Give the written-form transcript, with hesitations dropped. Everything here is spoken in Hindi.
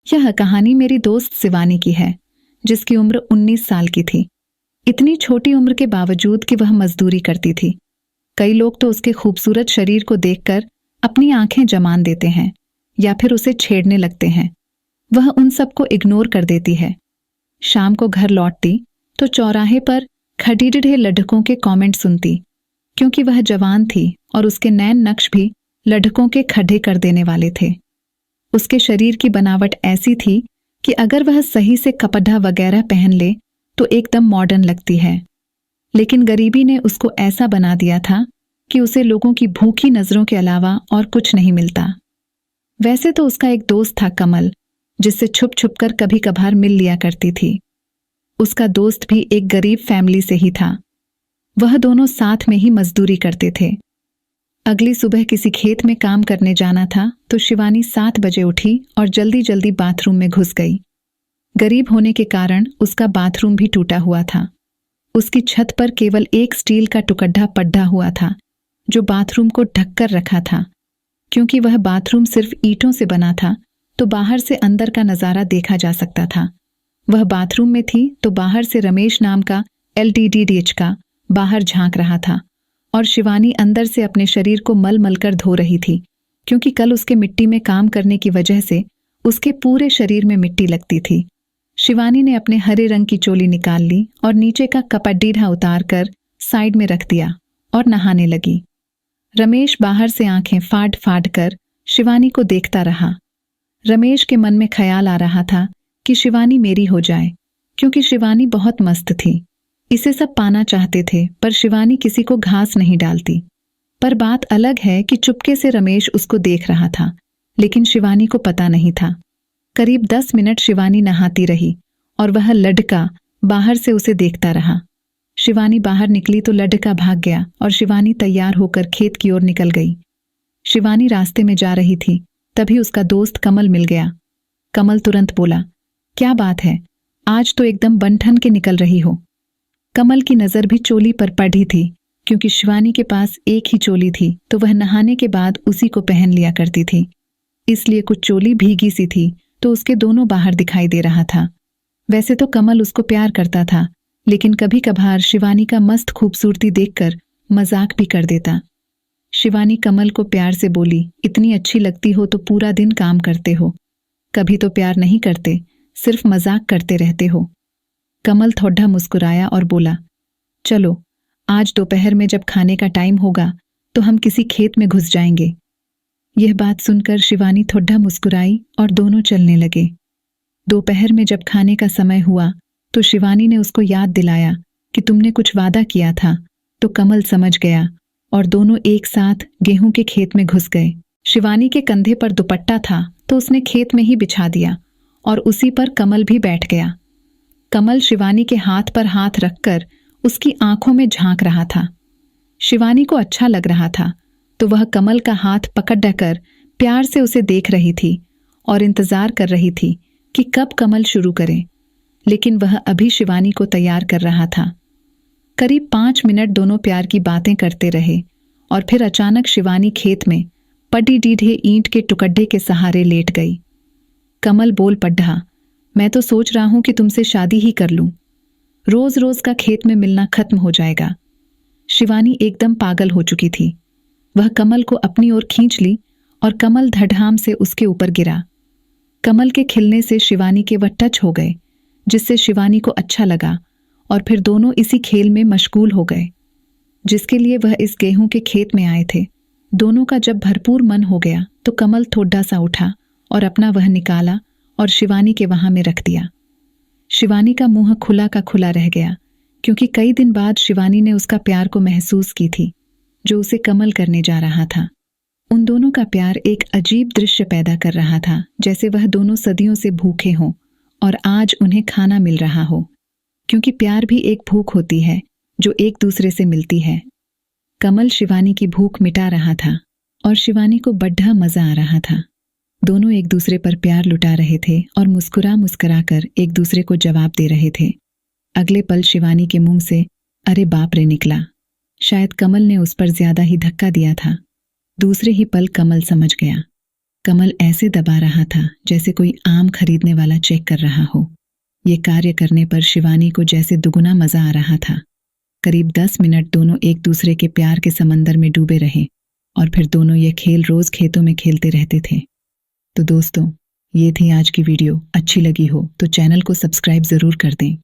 यह कहानी मेरी दोस्त शिवानी की है, जिसकी उम्र 19 साल की थी। इतनी छोटी उम्र के बावजूद कि वह मजदूरी करती थी। कई लोग तो उसके खूबसूरत शरीर को देखकर अपनी आंखें जमान देते हैं या फिर उसे छेड़ने लगते हैं। वह उन सबको इग्नोर कर देती है। शाम को घर लौटती तो चौराहे पर खड़ीडढ़े लड़कों के कमेंट सुनती, क्योंकि वह जवान थी और उसके नैन नक्श भी लड़कों के खड्डे कर देने वाले थे। उसके शरीर की बनावट ऐसी थी कि अगर वह सही से कपड़ा वगैरह पहन ले तो एकदम मॉडर्न लगती है। लेकिन गरीबी ने उसको ऐसा बना दिया था कि उसे लोगों की भूखी नजरों के अलावा और कुछ नहीं मिलता। वैसे तो उसका एक दोस्त था कमल, जिससे छुप छुप कर कभी कभार मिल लिया करती थी। उसका दोस्त भी एक गरीब फैमिली से ही था। वह दोनों साथ में ही मजदूरी करते थे। अगली सुबह किसी खेत में काम करने जाना था तो शिवानी 7 बजे उठी और जल्दी जल्दी बाथरूम में घुस गई। गरीब होने के कारण उसका बाथरूम भी टूटा हुआ था। उसकी छत पर केवल एक स्टील का टुकड़ा पड़ा हुआ था, जो बाथरूम को ढककर रखा था। क्योंकि वह बाथरूम सिर्फ ईंटों से बना था तो बाहर से अंदर का नजारा देखा जा सकता था। वह बाथरूम में थी तो बाहर से रमेश नाम का LTDDH का बाहर झांक रहा था और शिवानी अंदर से अपने शरीर को मल मल कर धो रही थी, क्योंकि कल उसके मिट्टी में काम करने की वजह से उसके पूरे शरीर में मिट्टी लगती थी। शिवानी ने अपने हरे रंग की चोली निकाल ली और नीचे का कपड़ा उतार कर साइड में रख दिया और नहाने लगी। रमेश बाहर से आंखें फाड़ फाड़ कर शिवानी को देखता रहा। रमेश के मन में ख्याल आ रहा था कि शिवानी मेरी हो जाए, क्योंकि शिवानी बहुत मस्त थी। इसे सब पाना चाहते थे, पर शिवानी किसी को घास नहीं डालती। पर बात अलग है कि चुपके से रमेश उसको देख रहा था, लेकिन शिवानी को पता नहीं था। करीब 10 मिनट शिवानी नहाती रही और वह लड़का बाहर से उसे देखता रहा। शिवानी बाहर निकली तो लड़का भाग गया और शिवानी तैयार होकर खेत की ओर निकल गई। शिवानी रास्ते में जा रही थी, तभी उसका दोस्त कमल मिल गया। कमल तुरंत बोला, क्या बात है, आज तो एकदम बन-ठन के निकल रही हो। कमल की नजर भी चोली पर पड़ी थी, क्योंकि शिवानी के पास एक ही चोली थी तो वह नहाने के बाद उसी को पहन लिया करती थी। इसलिए कुछ चोली भीगी सी थी तो उसके दोनों बाहर दिखाई दे रहा था। वैसे तो कमल उसको प्यार करता था, लेकिन कभी कभार शिवानी का मस्त खूबसूरती देखकर मजाक भी कर देता। शिवानी कमल को प्यार से बोली, इतनी अच्छी लगती हो तो पूरा दिन काम करते हो, कभी तो प्यार नहीं करते, सिर्फ मजाक करते रहते हो। कमल थोड़ा मुस्कुराया और बोला, चलो आज दोपहर में जब खाने का टाइम होगा तो हम किसी खेत में घुस जाएंगे। यह बात सुनकर शिवानी थोड़ा मुस्कुराई और दोनों चलने लगे। दोपहर में जब खाने का समय हुआ तो शिवानी ने उसको याद दिलाया कि तुमने कुछ वादा किया था, तो कमल समझ गया और दोनों एक साथ गेहूं के खेत में घुस गए। शिवानी के कंधे पर दुपट्टा था तो उसने खेत में ही बिछा दिया और उसी पर कमल भी बैठ गया। कमल शिवानी के हाथ पर हाथ रखकर उसकी आंखों में झांक रहा था। शिवानी को अच्छा लग रहा था तो वह कमल का हाथ पकड़कर प्यार से उसे देख रही थी और इंतजार कर रही थी कि कब कमल शुरू करे, लेकिन वह अभी शिवानी को तैयार कर रहा था। करीब 5 मिनट दोनों प्यार की बातें करते रहे और फिर अचानक शिवानी खेत में पड़ी डीढ़े ईंट के टुकड़े के सहारे लेट गई। कमल बोल पड़ा, मैं तो सोच रहा हूं कि तुमसे शादी ही कर लूं। रोज रोज का खेत में मिलना खत्म हो जाएगा। शिवानी एकदम पागल हो चुकी थी। वह कमल को अपनी ओर खींच ली और कमल धड़ाम से उसके ऊपर गिरा। कमल के खिलने से शिवानी के वह टच हो गए, जिससे शिवानी को अच्छा लगा और फिर दोनों इसी खेल में मशगूल हो गए, जिसके लिए वह इस गेहूं के खेत में आए थे। दोनों का जब भरपूर मन हो गया तो कमल थोड़ा सा उठा और अपना वह निकाला और शिवानी के वहां में रख दिया। शिवानी का मुंह खुला का खुला रह गया, क्योंकि कई दिन बाद शिवानी ने उसका प्यार को महसूस की थी जो उसे कमल करने जा रहा था। उन दोनों का प्यार एक अजीब दृश्य पैदा कर रहा था, जैसे वह दोनों सदियों से भूखे हों और आज उन्हें खाना मिल रहा हो, क्योंकि प्यार भी एक भूख होती है जो एक दूसरे से मिलती है। कमल शिवानी की भूख मिटा रहा था और शिवानी को बड़ा मजा आ रहा था। दोनों एक दूसरे पर प्यार लुटा रहे थे और मुस्कुरा मुस्कुरा कर एक दूसरे को जवाब दे रहे थे। अगले पल शिवानी के मुंह से अरे बाप रे निकला। शायद कमल ने उस पर ज्यादा ही धक्का दिया था। दूसरे ही पल कमल समझ गया। कमल ऐसे दबा रहा था जैसे कोई आम खरीदने वाला चेक कर रहा हो। ये कार्य करने पर शिवानी को जैसे दुगुना मजा आ रहा था। करीब 10 मिनट दोनों एक दूसरे के प्यार के समंदर में डूबे रहे और फिर दोनों ये खेल रोज खेतों में खेलते रहते थे। तो दोस्तों, ये थी आज की वीडियो। अच्छी लगी हो तो चैनल को सब्सक्राइब जरूर कर दें।